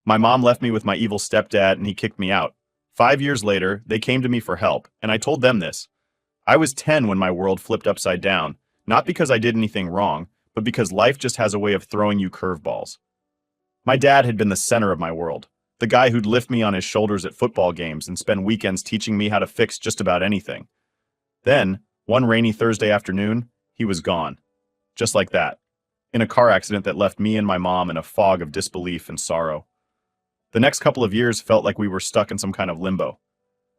My mom left me with my evil stepdad and he kicked me out. 5 years later, they came to me for help, and I told them this. I was 10 when my world flipped upside down, not because I did anything wrong, but because life just has a way of throwing you curveballs. My dad had been the center of my world, the guy who'd lift me on his shoulders at football games and spend weekends teaching me how to fix just about anything. Then, one rainy Thursday afternoon, he was gone. Just like that. In a car accident that left me and my mom in a fog of disbelief and sorrow. The next couple of years felt like we were stuck in some kind of limbo.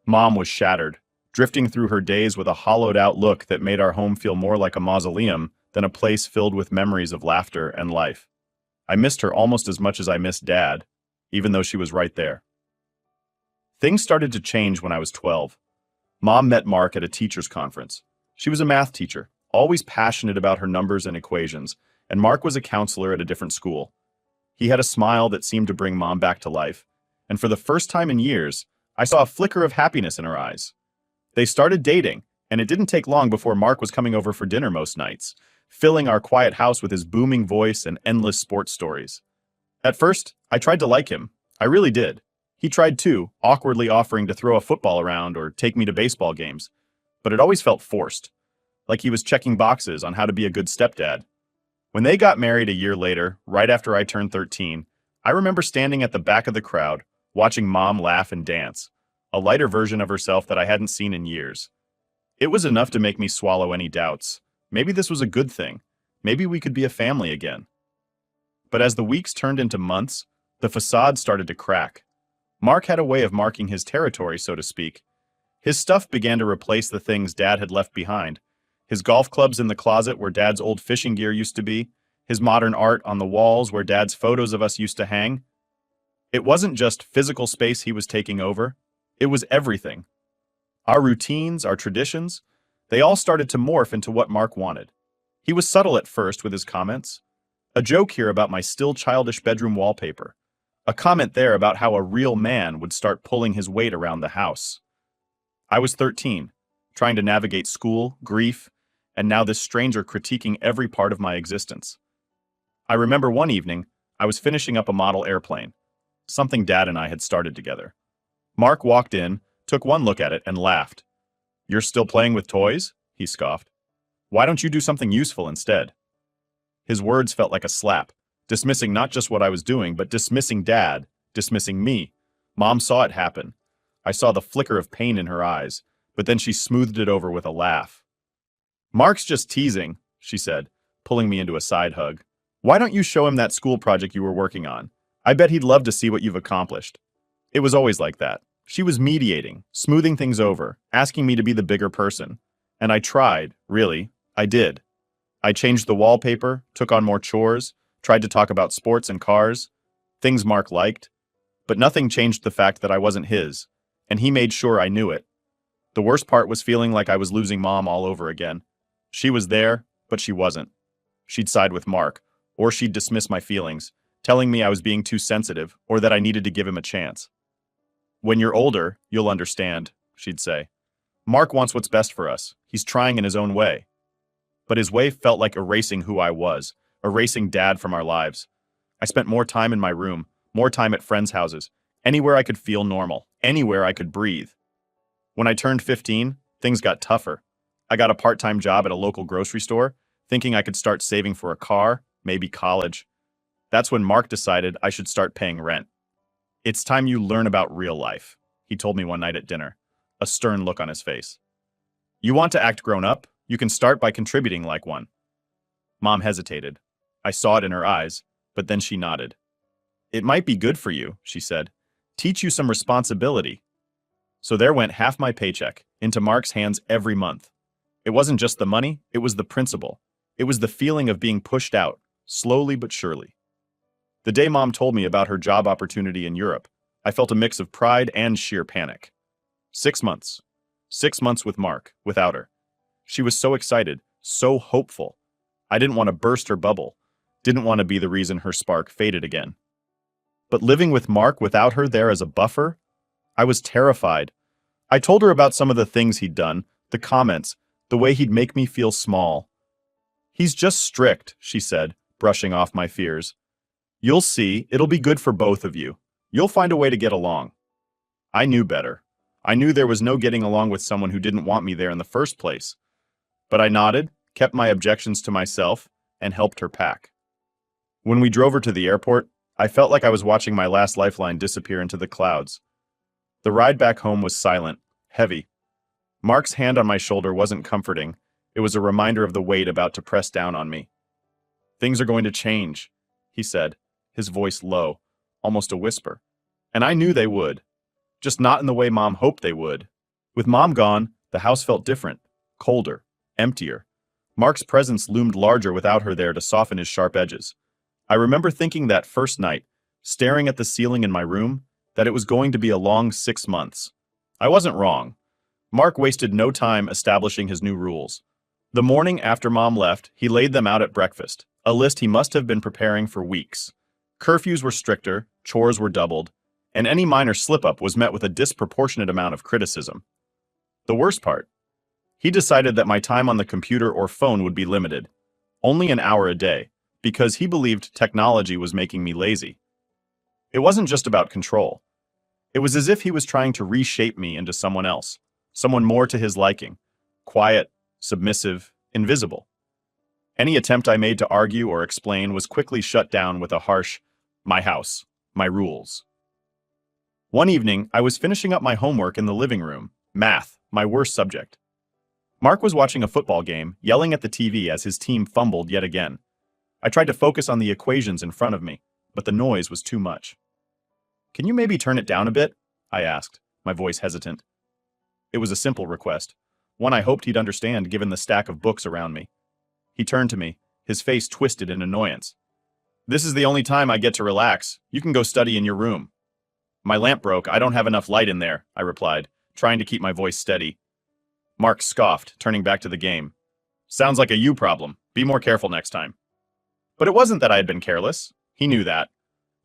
Mom was shattered, drifting through her days with a hollowed-out look that made our home feel more like a mausoleum than a place filled with memories of laughter and life. I missed her almost as much as I missed Dad, even though she was right there. Things started to change when I was 12. Mom met Mark at a teacher's conference. She was a math teacher, always passionate about her numbers and equations, and Mark was a counselor at a different school. He had a smile that seemed to bring Mom back to life, and for the first time in years, I saw a flicker of happiness in her eyes. They started dating, and it didn't take long before Mark was coming over for dinner most nights, filling our quiet house with his booming voice and endless sports stories. At first, I tried to like him. I really did. He tried too, awkwardly offering to throw a football around or take me to baseball games. But it always felt forced, like he was checking boxes on how to be a good stepdad. When they got married a year later, right after I turned 13, I remember standing at the back of the crowd, watching Mom laugh and dance, a lighter version of herself that I hadn't seen in years. It was enough to make me swallow any doubts. Maybe this was a good thing. Maybe we could be a family again. But as the weeks turned into months, the facade started to crack. Mark had a way of marking his territory, so to speak. His stuff began to replace the things Dad had left behind. His golf clubs in the closet where Dad's old fishing gear used to be, his modern art on the walls where Dad's photos of us used to hang. It wasn't just physical space he was taking over, it was everything. Our routines, our traditions, they all started to morph into what Mark wanted. He was subtle at first with his comments. A joke here about my still childish bedroom wallpaper. A comment there about how a real man would start pulling his weight around the house. I was 13, trying to navigate school, grief, and now this stranger critiquing every part of my existence. I remember one evening, I was finishing up a model airplane, something Dad and I had started together. Mark walked in, took one look at it, and laughed. "You're still playing with toys?" he scoffed. "Why don't you do something useful instead?" His words felt like a slap, dismissing not just what I was doing, but dismissing Dad, dismissing me. Mom saw it happen. I saw the flicker of pain in her eyes, but then she smoothed it over with a laugh. "Mark's just teasing," she said, pulling me into a side hug. "Why don't you show him that school project you were working on? I bet he'd love to see what you've accomplished." It was always like that. She was mediating, smoothing things over, asking me to be the bigger person. And I tried, really. I did. I changed the wallpaper, took on more chores, tried to talk about sports and cars, things Mark liked. But nothing changed the fact that I wasn't his, and he made sure I knew it. The worst part was feeling like I was losing Mom all over again. She was there, but she wasn't. She'd side with Mark, or she'd dismiss my feelings, telling me I was being too sensitive or that I needed to give him a chance. "When you're older, you'll understand," she'd say. "Mark wants what's best for us. He's trying in his own way." But his way felt like erasing who I was, erasing Dad from our lives. I spent more time in my room, more time at friends' houses, anywhere I could feel normal, anywhere I could breathe. When I turned 15, things got tougher. I got a part-time job at a local grocery store, thinking I could start saving for a car, maybe college. That's when Mark decided I should start paying rent. "It's time you learn about real life," he told me one night at dinner, a stern look on his face. "You want to act grown up? You can start by contributing like one." Mom hesitated. I saw it in her eyes, but then she nodded. "It might be good for you," she said. "Teach you some responsibility." So there went half my paycheck into Mark's hands every month. It wasn't just the money, it was the principle. It was the feeling of being pushed out, slowly but surely. The day Mom told me about her job opportunity in Europe, I felt a mix of pride and sheer panic. 6 months. 6 months with Mark, without her. She was so excited, so hopeful. I didn't want to burst her bubble, didn't want to be the reason her spark faded again. But living with Mark without her there as a buffer, I was terrified. I told her about some of the things he'd done, the comments, the way he'd make me feel small. "He's just strict," she said, brushing off my fears. "You'll see, it'll be good for both of you." You'll find a way to get along. I knew better. I knew there was no getting along with someone who didn't want me there in the first place. But I nodded, kept my objections to myself, and helped her pack. When we drove her to the airport, I felt like I was watching my last lifeline disappear into the clouds. The ride back home was silent, heavy. Mark's hand on my shoulder wasn't comforting. It was a reminder of the weight about to press down on me. Things are going to change, he said, his voice low, almost a whisper. And I knew they would. Just not in the way Mom hoped they would. With Mom gone, the house felt different, colder, emptier. Mark's presence loomed larger without her there to soften his sharp edges. I remember thinking that first night, staring at the ceiling in my room, that it was going to be a long 6 months. I wasn't wrong. Mark wasted no time establishing his new rules. The morning after Mom left, he laid them out at breakfast, a list he must have been preparing for weeks. Curfews were stricter, chores were doubled, and any minor slip-up was met with a disproportionate amount of criticism. The worst part, he decided that my time on the computer or phone would be limited, only an hour a day, because he believed technology was making me lazy. It wasn't just about control. It was as if he was trying to reshape me into someone else, someone more to his liking, quiet, submissive, invisible. Any attempt I made to argue or explain was quickly shut down with a harsh, "My house, my rules." One evening, I was finishing up my homework in the living room, math, my worst subject. Mark was watching a football game, yelling at the TV as his team fumbled yet again. I tried to focus on the equations in front of me, but the noise was too much. "Can you maybe turn it down a bit?" I asked, my voice hesitant. It was a simple request, one I hoped he'd understand given the stack of books around me. He turned to me, his face twisted in annoyance. "This is the only time I get to relax. You can go study in your room." "My lamp broke. I don't have enough light in there," I replied, trying to keep my voice steady. Mark scoffed, turning back to the game. "Sounds like a you problem. Be more careful next time." But it wasn't that I had been careless. He knew that.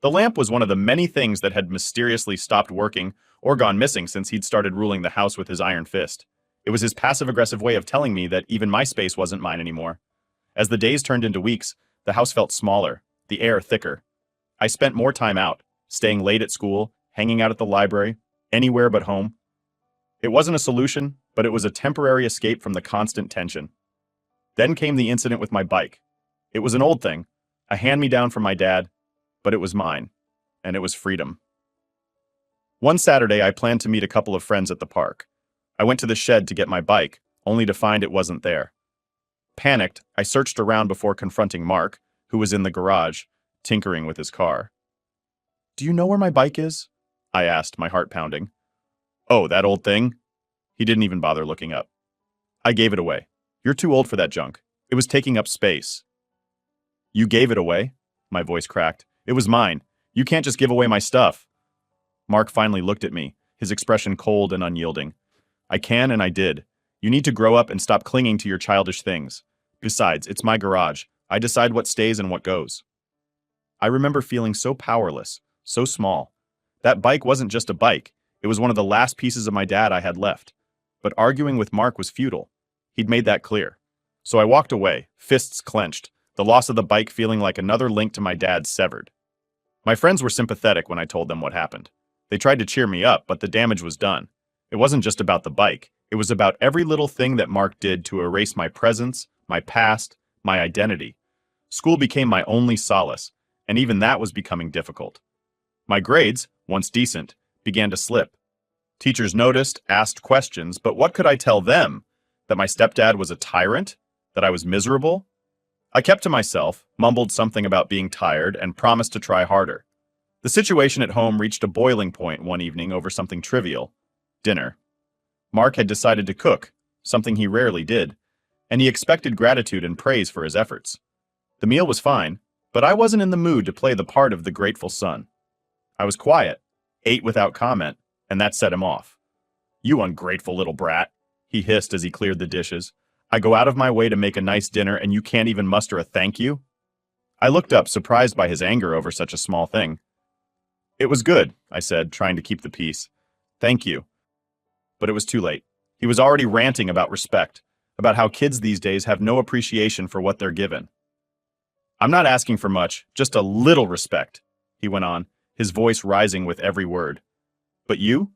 The lamp was one of the many things that had mysteriously stopped working or gone missing since he'd started ruling the house with his iron fist. It was his passive-aggressive way of telling me that even my space wasn't mine anymore. As the days turned into weeks, the house felt smaller, the air thicker. I spent more time out, staying late at school, hanging out at the library, anywhere but home. It wasn't a solution, but it was a temporary escape from the constant tension. Then came the incident with my bike. It was an old thing, a hand-me-down from my dad, but it was mine, and it was freedom. One Saturday, I planned to meet a couple of friends at the park. I went to the shed to get my bike, only to find it wasn't there. Panicked, I searched around before confronting Mark, who was in the garage, tinkering with his car. "Do you know where my bike is?" I asked, my heart pounding. "Oh, that old thing?" He didn't even bother looking up. "I gave it away. You're too old for that junk. It was taking up space." "You gave it away?" My voice cracked. "It was mine. You can't just give away my stuff." Mark finally looked at me, his expression cold and unyielding. "I can and I did. You need to grow up and stop clinging to your childish things. Besides, it's my garage. I decide what stays and what goes." I remember feeling so powerless, so small. That bike wasn't just a bike. It was one of the last pieces of my dad I had left. But arguing with Mark was futile. He'd made that clear. So I walked away, fists clenched, the loss of the bike feeling like another link to my dad severed. My friends were sympathetic when I told them what happened. They tried to cheer me up, but the damage was done. It wasn't just about the bike. It was about every little thing that Mark did to erase my presence, my past, my identity. School became my only solace, and even that was becoming difficult. My grades, once decent, began to slip. Teachers noticed, asked questions, but what could I tell them? That my stepdad was a tyrant? That I was miserable? I kept to myself, mumbled something about being tired, and promised to try harder. The situation at home reached a boiling point one evening over something trivial: dinner. Mark had decided to cook, something he rarely did, and he expected gratitude and praise for his efforts. The meal was fine, but I wasn't in the mood to play the part of the grateful son. I was quiet, ate without comment, and that set him off. "You ungrateful little brat," he hissed as he cleared the dishes. "I go out of my way to make a nice dinner and you can't even muster a thank you?" I looked up, surprised by his anger over such a small thing. "It was good," I said, trying to keep the peace. "Thank you." But it was too late. He was already ranting about respect, about how kids these days have no appreciation for what they're given. "I'm not asking for much, just a little respect," he went on, his voice rising with every word. But you?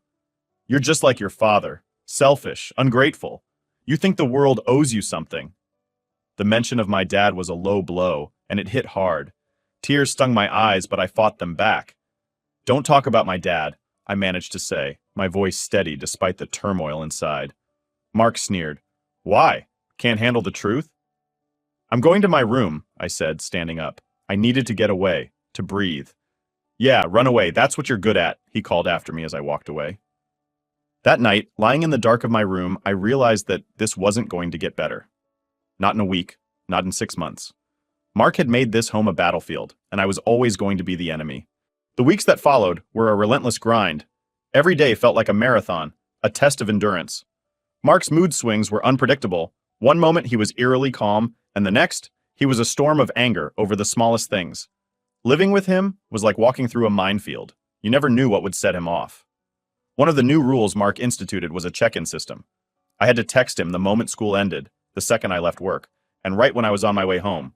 You're just like your father, selfish, ungrateful. You think the world owes you something. The mention of my dad was a low blow, and it hit hard. Tears stung my eyes, but I fought them back. Don't talk about my dad, I managed to say, my voice steady despite the turmoil inside. Mark sneered. Why? Can't handle the truth? I'm going to my room, I said, standing up. I needed to get away, to breathe. Yeah, run away, that's what you're good at, he called after me as I walked away. That night, lying in the dark of my room, I realized that this wasn't going to get better. Not in a week, not in 6 months. Mark had made this home a battlefield, and I was always going to be the enemy. The weeks that followed were a relentless grind. Every day felt like a marathon, a test of endurance. Mark's mood swings were unpredictable. One moment he was eerily calm, and the next, he was a storm of anger over the smallest things. Living with him was like walking through a minefield. You never knew what would set him off. One of the new rules Mark instituted was a check-in system. I had to text him the moment school ended, the second I left work, and right when I was on my way home.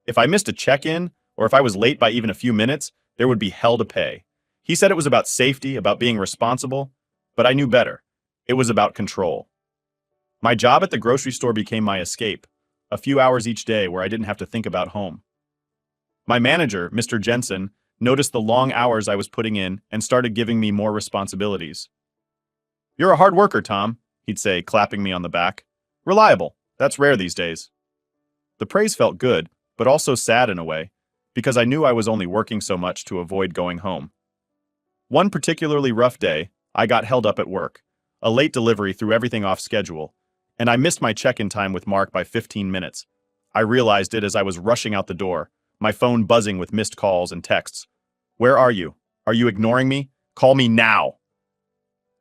If I missed a check-in, or if I was late by even a few minutes, there would be hell to pay. He said it was about safety, about being responsible, but I knew better. It was about control. My job at the grocery store became my escape, a few hours each day where I didn't have to think about home. My manager, Mr. Jensen, noticed the long hours I was putting in and started giving me more responsibilities. You're a hard worker, Tom, he'd say, clapping me on the back. Reliable. That's rare these days. The praise felt good, but also sad in a way, because I knew I was only working so much to avoid going home. One particularly rough day, I got held up at work. A late delivery threw everything off schedule, and I missed my check-in time with Mark by 15 minutes. I realized it as I was rushing out the door, my phone buzzing with missed calls and texts. Where are you? Are you ignoring me? Call me now!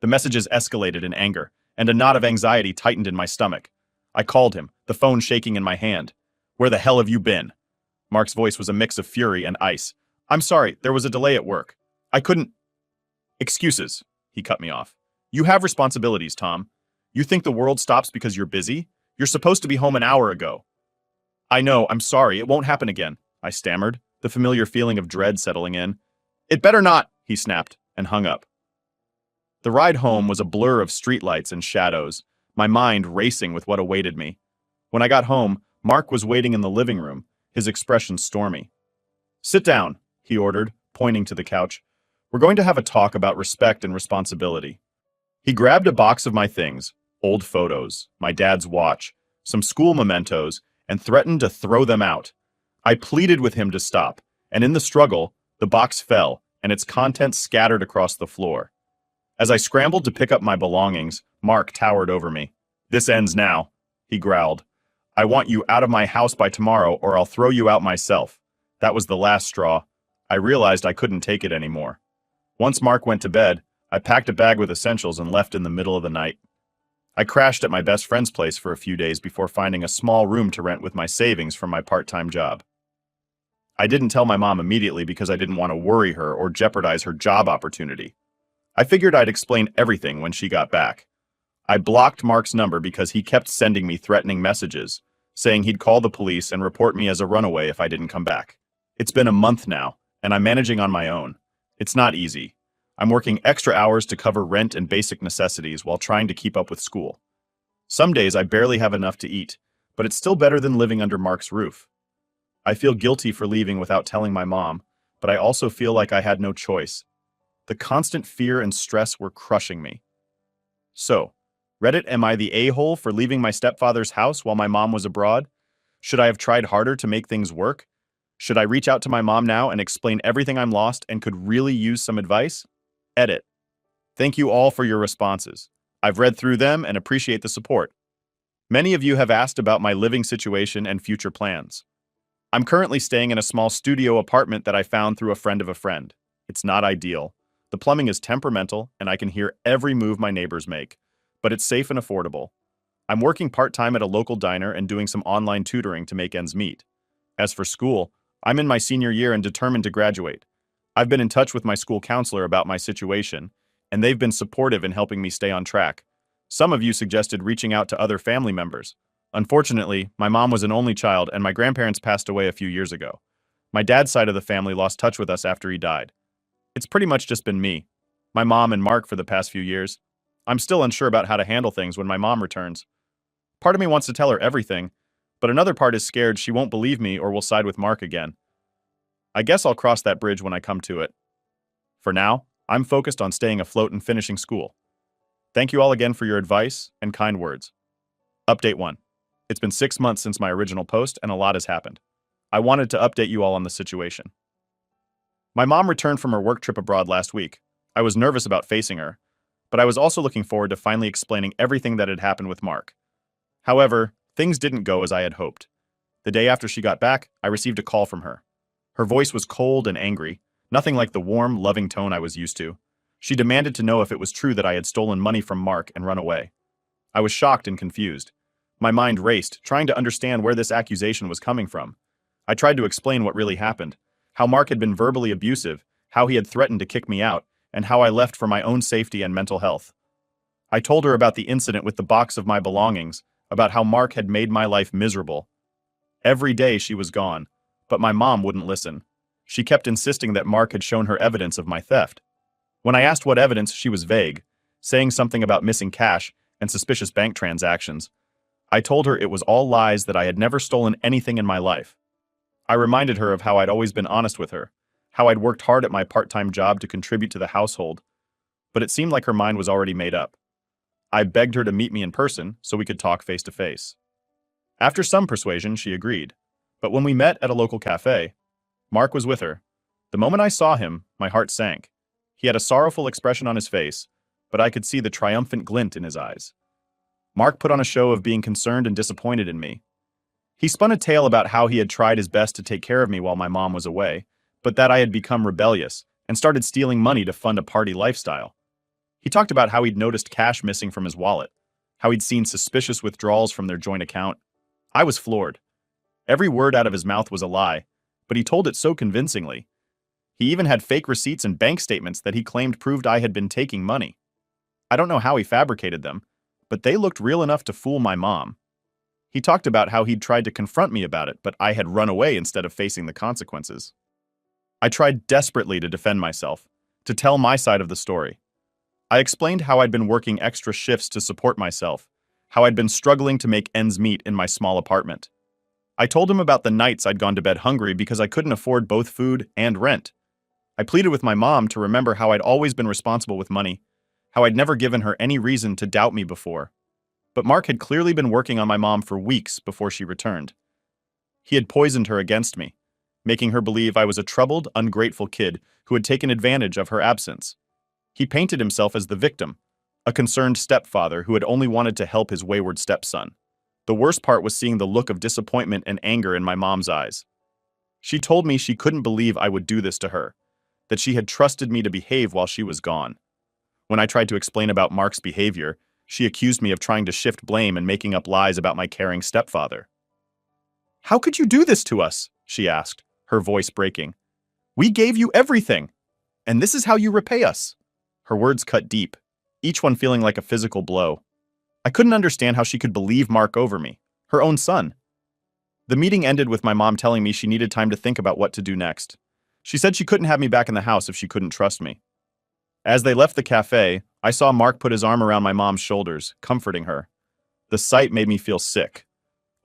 The messages escalated in anger, and a knot of anxiety tightened in my stomach. I called him, the phone shaking in my hand. Where the hell have you been? Mark's voice was a mix of fury and ice. I'm sorry, there was a delay at work. I couldn't... Excuses, he cut me off. You have responsibilities, Tom. You think the world stops because you're busy? You're supposed to be home an hour ago. I know, I'm sorry, it won't happen again, I stammered, the familiar feeling of dread settling in. It better not, he snapped, and hung up. The ride home was a blur of streetlights and shadows, my mind racing with what awaited me. When I got home, Mark was waiting in the living room, his expression stormy. Sit down, he ordered, pointing to the couch. We're going to have a talk about respect and responsibility. He grabbed a box of my things, old photos, my dad's watch, some school mementos, and threatened to throw them out. I pleaded with him to stop, and in the struggle, the box fell, and its contents scattered across the floor. As I scrambled to pick up my belongings, Mark towered over me. This ends now, he growled. I want you out of my house by tomorrow, or I'll throw you out myself. That was the last straw. I realized I couldn't take it anymore. Once Mark went to bed, I packed a bag with essentials and left in the middle of the night. I crashed at my best friend's place for a few days before finding a small room to rent with my savings from my part-time job. I didn't tell my mom immediately because I didn't want to worry her or jeopardize her job opportunity. I figured I'd explain everything when she got back. I blocked Mark's number because he kept sending me threatening messages, saying he'd call the police and report me as a runaway if I didn't come back. It's been a month now, and I'm managing on my own. It's not easy. I'm working extra hours to cover rent and basic necessities while trying to keep up with school. Some days I barely have enough to eat, but it's still better than living under Mark's roof. I feel guilty for leaving without telling my mom, but I also feel like I had no choice. The constant fear and stress were crushing me. So, Reddit, am I the a-hole for leaving my stepfather's house while my mom was abroad? Should I have tried harder to make things work? Should I reach out to my mom now and explain everything I'm lost and could really use some advice? Edit. Thank you all for your responses. I've read through them and appreciate the support. Many of you have asked about my living situation and future plans. I'm currently staying in a small studio apartment that I found through a friend of a friend. It's not ideal. The plumbing is temperamental and I can hear every move my neighbors make, but it's safe and affordable. I'm working part-time at a local diner and doing some online tutoring to make ends meet. As for school, I'm in my senior year and determined to graduate. I've been in touch with my school counselor about my situation, and they've been supportive in helping me stay on track. Some of you suggested reaching out to other family members. Unfortunately, my mom was an only child and my grandparents passed away a few years ago. My dad's side of the family lost touch with us after he died. It's pretty much just been me, my mom and Mark for the past few years. I'm still unsure about how to handle things when my mom returns. Part of me wants to tell her everything, but another part is scared she won't believe me or will side with Mark again. I guess I'll cross that bridge when I come to it. For now, I'm focused on staying afloat and finishing school. Thank you all again for your advice and kind words. Update 1. It's been 6 months since my original post and a lot has happened. I wanted to update you all on the situation. My mom returned from her work trip abroad last week. I was nervous about facing her, but I was also looking forward to finally explaining everything that had happened with Mark. However, things didn't go as I had hoped. The day after she got back, I received a call from her. Her voice was cold and angry, nothing like the warm, loving tone I was used to. She demanded to know if it was true that I had stolen money from Mark and run away. I was shocked and confused. My mind raced, trying to understand where this accusation was coming from. I tried to explain what really happened, how Mark had been verbally abusive, how he had threatened to kick me out, and how I left for my own safety and mental health. I told her about the incident with the box of my belongings, about how Mark had made my life miserable. Every day she was gone, but my mom wouldn't listen. She kept insisting that Mark had shown her evidence of my theft. When I asked what evidence, she was vague, saying something about missing cash and suspicious bank transactions. I told her it was all lies, that I had never stolen anything in my life. I reminded her of how I'd always been honest with her, how I'd worked hard at my part-time job to contribute to the household, but it seemed like her mind was already made up. I begged her to meet me in person so we could talk face to face. After some persuasion, she agreed, but when we met at a local cafe, Mark was with her. The moment I saw him, my heart sank. He had a sorrowful expression on his face, but I could see the triumphant glint in his eyes. Mark put on a show of being concerned and disappointed in me. He spun a tale about how he had tried his best to take care of me while my mom was away, but that I had become rebellious and started stealing money to fund a party lifestyle. He talked about how he'd noticed cash missing from his wallet, how he'd seen suspicious withdrawals from their joint account. I was floored. Every word out of his mouth was a lie, but he told it so convincingly. He even had fake receipts and bank statements that he claimed proved I had been taking money. I don't know how he fabricated them, but they looked real enough to fool my mom. He talked about how he'd tried to confront me about it, but I had run away instead of facing the consequences. I tried desperately to defend myself, to tell my side of the story. I explained how I'd been working extra shifts to support myself, how I'd been struggling to make ends meet in my small apartment. I told him about the nights I'd gone to bed hungry because I couldn't afford both food and rent. I pleaded with my mom to remember how I'd always been responsible with money, how I'd never given her any reason to doubt me before. But Mark had clearly been working on my mom for weeks before she returned. He had poisoned her against me, making her believe I was a troubled, ungrateful kid who had taken advantage of her absence. He painted himself as the victim, a concerned stepfather who had only wanted to help his wayward stepson. The worst part was seeing the look of disappointment and anger in my mom's eyes. She told me she couldn't believe I would do this to her, that she had trusted me to behave while she was gone. When I tried to explain about Mark's behavior, she accused me of trying to shift blame and making up lies about my caring stepfather. "How could you do this to us?" she asked, her voice breaking. "We gave you everything, and this is how you repay us." Her words cut deep, each one feeling like a physical blow. I couldn't understand how she could believe Mark over me, her own son. The meeting ended with my mom telling me she needed time to think about what to do next. She said she couldn't have me back in the house if she couldn't trust me. As they left the cafe, I saw Mark put his arm around my mom's shoulders, comforting her. The sight made me feel sick.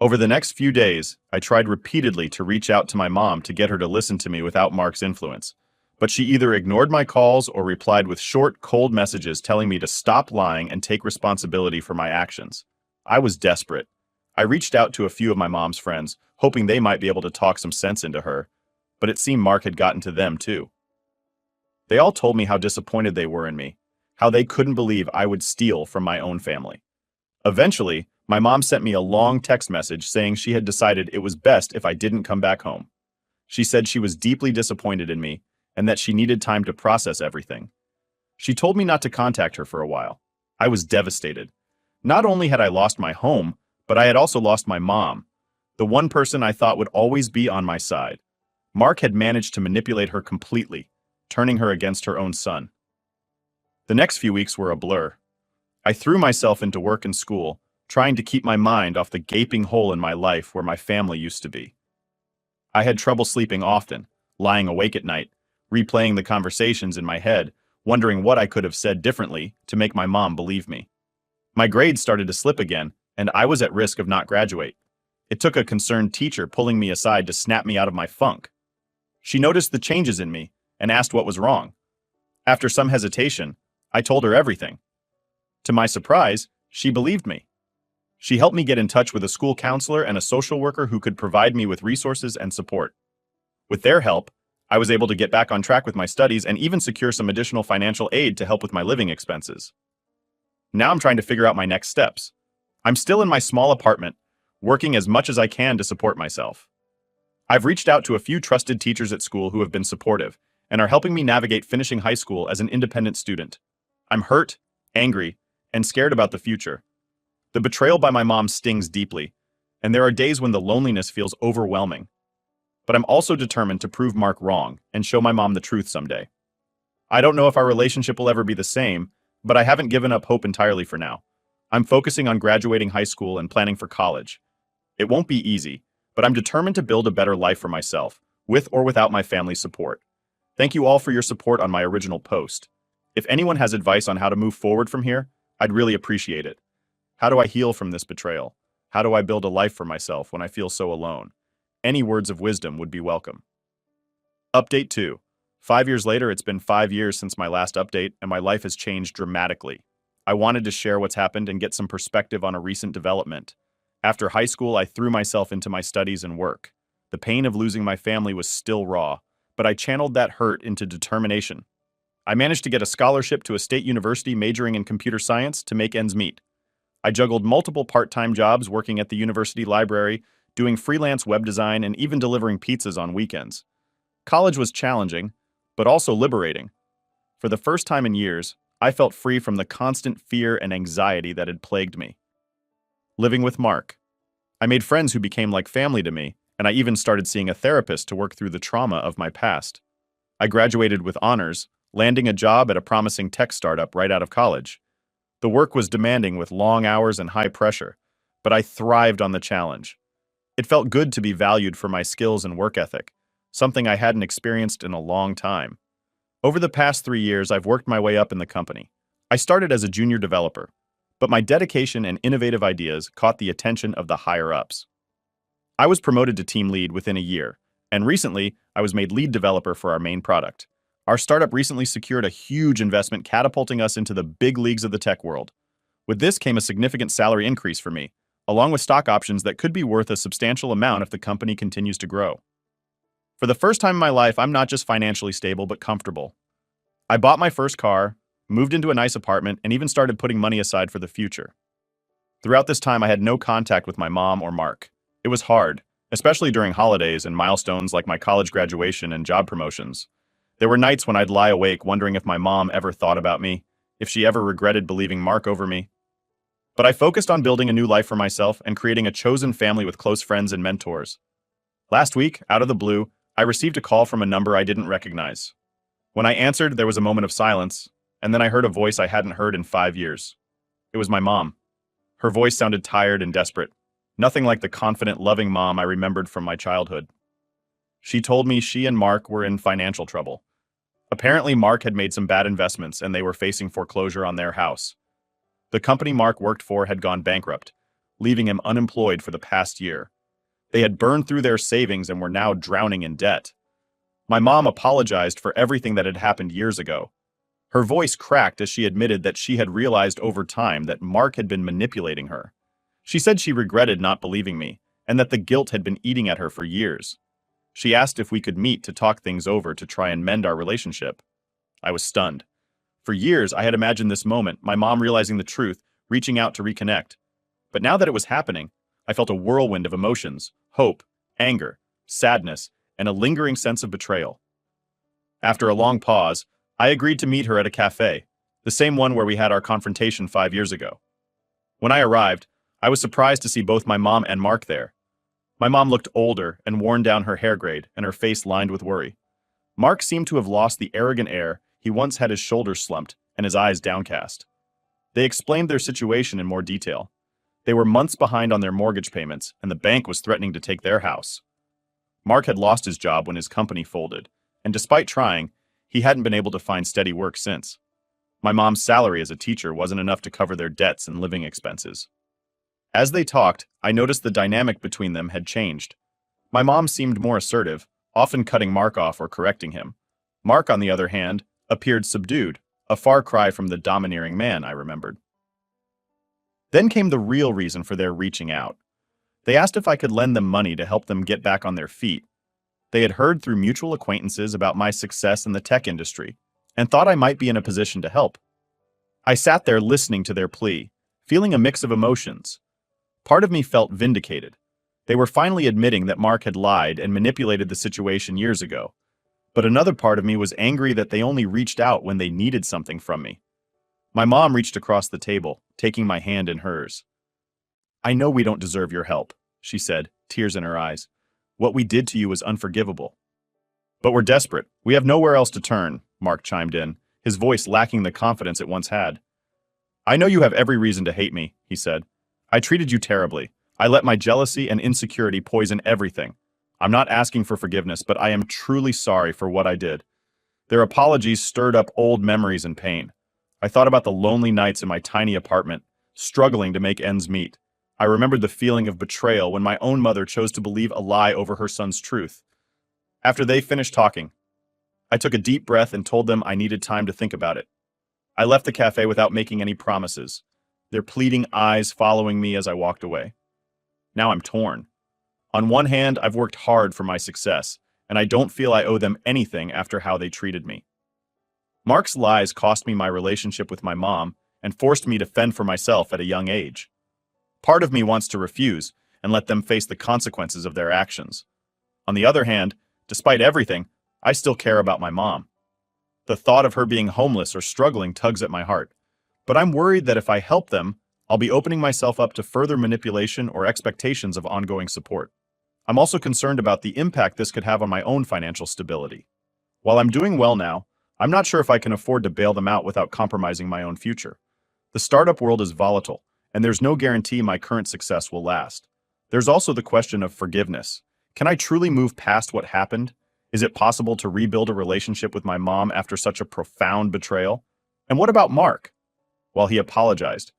Over the next few days, I tried repeatedly to reach out to my mom to get her to listen to me without Mark's influence. But she either ignored my calls or replied with short, cold messages telling me to stop lying and take responsibility for my actions. I was desperate. I reached out to a few of my mom's friends, hoping they might be able to talk some sense into her, but it seemed Mark had gotten to them too. They all told me how disappointed they were in me, how they couldn't believe I would steal from my own family. Eventually, my mom sent me a long text message saying she had decided it was best if I didn't come back home. She said she was deeply disappointed in me and that she needed time to process everything. She told me not to contact her for a while. I was devastated. Not only had I lost my home, but I had also lost my mom, the one person I thought would always be on my side. Mark had managed to manipulate her completely, turning her against her own son. The next few weeks were a blur. I threw myself into work and school, trying to keep my mind off the gaping hole in my life where my family used to be. I had trouble sleeping often, lying awake at night, replaying the conversations in my head, wondering what I could have said differently to make my mom believe me. My grades started to slip again, and I was at risk of not graduate. It took a concerned teacher pulling me aside to snap me out of my funk. She noticed the changes in me and asked what was wrong. After some hesitation, I told her everything. To my surprise, she believed me. She helped me get in touch with a school counselor and a social worker who could provide me with resources and support. With their help, I was able to get back on track with my studies and even secure some additional financial aid to help with my living expenses. Now I'm trying to figure out my next steps. I'm still in my small apartment, working as much as I can to support myself. I've reached out to a few trusted teachers at school who have been supportive and are helping me navigate finishing high school as an independent student. I'm hurt, angry, and scared about the future. The betrayal by my mom stings deeply, and there are days when the loneliness feels overwhelming. But I'm also determined to prove Mark wrong and show my mom the truth someday. I don't know if our relationship will ever be the same, but I haven't given up hope entirely for now. I'm focusing on graduating high school and planning for college. It won't be easy, but I'm determined to build a better life for myself, with or without my family's support. Thank you all for your support on my original post. If anyone has advice on how to move forward from here, I'd really appreciate it. How do I heal from this betrayal? How do I build a life for myself when I feel so alone? Any words of wisdom would be welcome. Update 2. 5 years later, it's been 5 years since my last update, and my life has changed dramatically. I wanted to share what's happened and get some perspective on a recent development. After high school, I threw myself into my studies and work. The pain of losing my family was still raw, but I channeled that hurt into determination. I managed to get a scholarship to a state university majoring in computer science to make ends meet. I juggled multiple part-time jobs working at the university library, doing freelance web design, and even delivering pizzas on weekends. College was challenging, but also liberating. For the first time in years, I felt free from the constant fear and anxiety that had plagued me. Living with Mark. I made friends who became like family to me, and I even started seeing a therapist to work through the trauma of my past. I graduated with honors, landing a job at a promising tech startup right out of college. The work was demanding with long hours and high pressure, but I thrived on the challenge. It felt good to be valued for my skills and work ethic, something I hadn't experienced in a long time. Over the past 3 years, I've worked my way up in the company. I started as a junior developer, but my dedication and innovative ideas caught the attention of the higher-ups. I was promoted to team lead within a year, and recently, I was made lead developer for our main product. Our startup recently secured a huge investment catapulting us into the big leagues of the tech world. With this came a significant salary increase for me, along with stock options that could be worth a substantial amount if the company continues to grow. For the first time in my life, I'm not just financially stable, but comfortable. I bought my first car, moved into a nice apartment, and even started putting money aside for the future. Throughout this time, I had no contact with my mom or Mark. It was hard, especially during holidays and milestones like my college graduation and job promotions. There were nights when I'd lie awake wondering if my mom ever thought about me, if she ever regretted believing Mark over me. But I focused on building a new life for myself and creating a chosen family with close friends and mentors. Last week, out of the blue, I received a call from a number I didn't recognize. When I answered, there was a moment of silence, and then I heard a voice I hadn't heard in 5 years. It was my mom. Her voice sounded tired and desperate, nothing like the confident, loving mom I remembered from my childhood. She told me she and Mark were in financial trouble. Apparently, Mark had made some bad investments and they were facing foreclosure on their house. The company Mark worked for had gone bankrupt, leaving him unemployed for the past year. They had burned through their savings and were now drowning in debt. My mom apologized for everything that had happened years ago. Her voice cracked as she admitted that she had realized over time that Mark had been manipulating her. She said she regretted not believing me, and that the guilt had been eating at her for years. She asked if we could meet to talk things over to try and mend our relationship. I was stunned. For years, I had imagined this moment, my mom realizing the truth, reaching out to reconnect. But now that it was happening, I felt a whirlwind of emotions, hope, anger, sadness, and a lingering sense of betrayal. After a long pause, I agreed to meet her at a cafe, the same one where we had our confrontation 5 years ago. When I arrived, I was surprised to see both my mom and Mark there. My mom looked older and worn down her hair grade, and her face lined with worry. Mark seemed to have lost the arrogant air he once had, his shoulders slumped and his eyes downcast. They explained their situation in more detail. They were months behind on their mortgage payments, and the bank was threatening to take their house. Mark had lost his job when his company folded, and despite trying, he hadn't been able to find steady work since. My mom's salary as a teacher wasn't enough to cover their debts and living expenses. As they talked, I noticed the dynamic between them had changed. My mom seemed more assertive, often cutting Mark off or correcting him. Mark, on the other hand, appeared subdued, a far cry from the domineering man I remembered. Then came the real reason for their reaching out. They asked if I could lend them money to help them get back on their feet. They had heard through mutual acquaintances about my success in the tech industry and thought I might be in a position to help. I sat there listening to their plea, feeling a mix of emotions. Part of me felt vindicated. They were finally admitting that Mark had lied and manipulated the situation years ago. But another part of me was angry that they only reached out when they needed something from me. My mom reached across the table, taking my hand in hers. "I know we don't deserve your help," she said, tears in her eyes. "What we did to you was unforgivable." "But we're desperate. We have nowhere else to turn," Mark chimed in, his voice lacking the confidence it once had. "I know you have every reason to hate me," he said. "I treated you terribly. I let my jealousy and insecurity poison everything. I'm not asking for forgiveness, but I am truly sorry for what I did." Their apologies stirred up old memories and pain. I thought about the lonely nights in my tiny apartment, struggling to make ends meet. I remembered the feeling of betrayal when my own mother chose to believe a lie over her son's truth. After they finished talking, I took a deep breath and told them I needed time to think about it. I left the cafe without making any promises, their pleading eyes following me as I walked away. Now I'm torn. On one hand, I've worked hard for my success, and I don't feel I owe them anything after how they treated me. Mark's lies cost me my relationship with my mom and forced me to fend for myself at a young age. Part of me wants to refuse and let them face the consequences of their actions. On the other hand, despite everything, I still care about my mom. The thought of her being homeless or struggling tugs at my heart, but I'm worried that if I help them, I'll be opening myself up to further manipulation or expectations of ongoing support. I'm also concerned about the impact this could have on my own financial stability. While I'm doing well now, I'm not sure if I can afford to bail them out without compromising my own future. The startup world is volatile, and there's no guarantee my current success will last. There's also the question of forgiveness. Can I truly move past what happened? Is it possible to rebuild a relationship with my mom after such a profound betrayal? And what about Mark? While he apologized,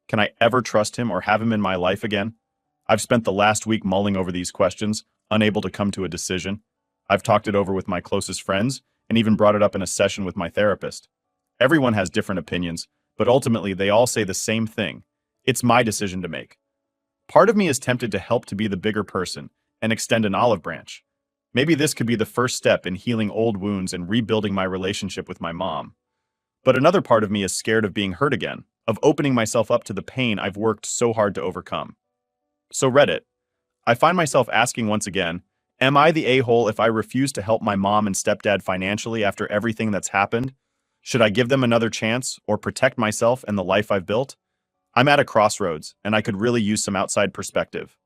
can I ever trust him or have him in my life again? I've spent the last week mulling over these questions, unable to come to a decision. I've talked it over with my closest friends and even brought it up in a session with my therapist. Everyone has different opinions, but ultimately they all say the same thing. It's my decision to make. Part of me is tempted to help to be the bigger person and extend an olive branch. Maybe this could be the first step in healing old wounds and rebuilding my relationship with my mom. But another part of me is scared of being hurt again, of opening myself up to the pain I've worked so hard to overcome. So Reddit, I find myself asking once again, am I the a-hole if I refuse to help my mom and stepdad financially after everything that's happened? Should I give them another chance or protect myself and the life I've built? I'm at a crossroads, and I could really use some outside perspective.